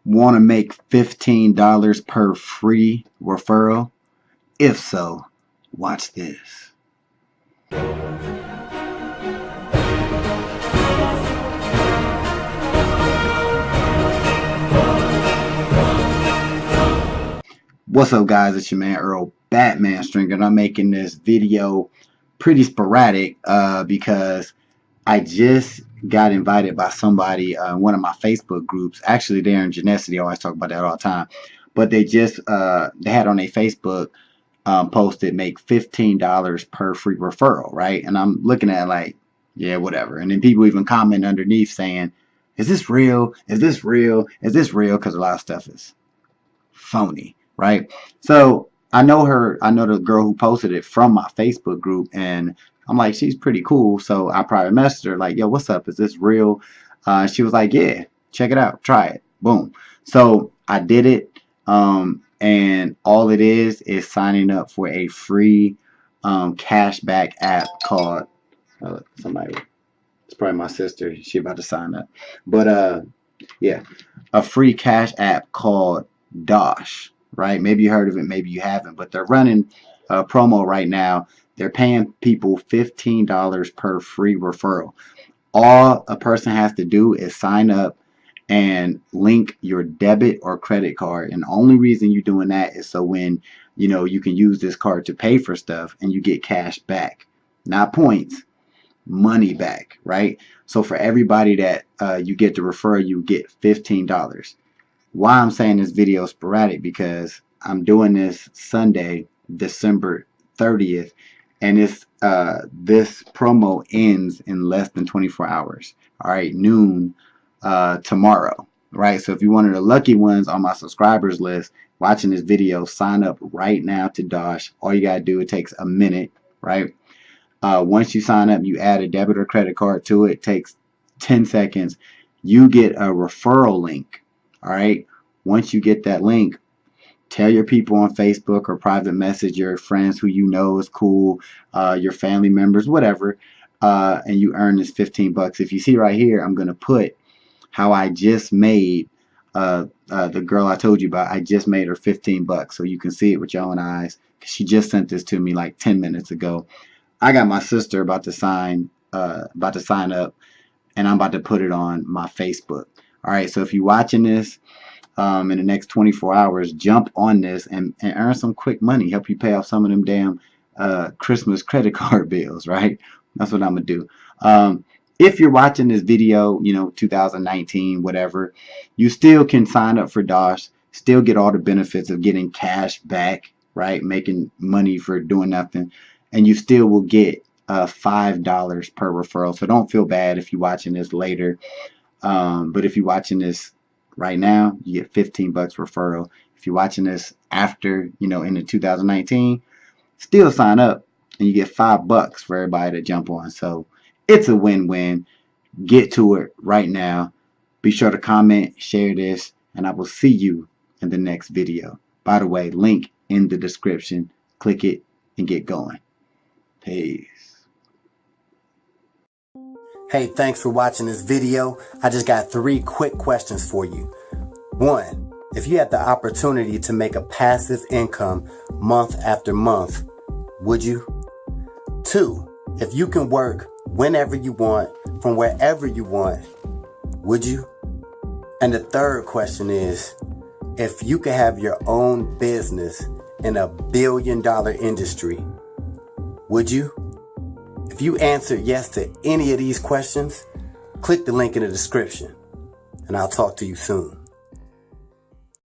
Want to make $15 per free referral? If so, watch this. What's up, guys? It's your man Earl Batman Stringer, and I'm making this video pretty sporadic because I just got invited by somebody, one of my Facebook groups. Actually, they're in Genesity. I always talk about that all the time. But they just they had on a Facebook posted make $15 per free referral, right? And I'm looking at it like, yeah, whatever. And then people even comment underneath saying, is this real? Is this real? Is this real? Because a lot of stuff is phony, right? So I know the girl who posted it from my Facebook group, and I'm like, she's pretty cool. So I probably messaged her like, yo, what's up? Is this real? She was like, yeah, check it out. Try it. Boom. So I did it. And all it is signing up for a free cashback app called somebody. It's probably my sister. She about to sign up. But yeah, a free cash app called Dosh. Right? Maybe you heard of it, maybe you haven't. But they're running a promo right now. They're paying people $15 per free referral. All a person has to do is sign up and link your debit or credit card. And the only reason you're doing that is so when you can use this card to pay for stuff and you get cash back, not points, money back, right? So for everybody that you get to refer, you get $15. Why I'm saying this video is sporadic, because I'm doing this Sunday, December 30th, and it's this promo ends in less than 24 hours. All right, noon tomorrow, right? So if you're one of the lucky ones on my subscribers list watching this video, sign up right now to Dosh. All you gotta do, it takes a minute, right? Once you sign up, you add a debit or credit card to it. It takes 10 seconds. You get a referral link. All right. Once you get that link, tell your people on Facebook or private message your friends who you know is cool, your family members, whatever, and you earn this $15. If you see right here, I'm gonna put how I just made the girl I told you about. I just made her $15, so you can see it with your own eyes. She just sent this to me like 10 minutes ago. I got my sister about to sign up, and I'm about to put it on my Facebook. All right, so if you're watching this in the next 24 hours, jump on this and earn some quick money. Help you pay off some of them damn Christmas credit card bills, right? That's what I'm going to do. If you're watching this video, 2019, whatever, you still can sign up for Dosh, still get all the benefits of getting cash back, right? Making money for doing nothing. And you still will get $5 per referral. So don't feel bad if you're watching this later. But if you're watching this right now, you get $15 referral. If you're watching this after, in the 2019, still sign up and you get $5 for everybody to jump on. So it's a win-win. Get to it right now. Be sure to comment, share this, and I will see you in the next video. By the way, link in the description. Click it and get going. Peace. Hey, thanks for watching this video. I just got 3 quick questions for you. 1, if you had the opportunity to make a passive income month after month, would you? 2, if you can work whenever you want, from wherever you want, would you? And the 3rd question is, if you could have your own business in a billion-dollar industry, would you? If you answered yes to any of these questions, click the link in the description, and I'll talk to you soon.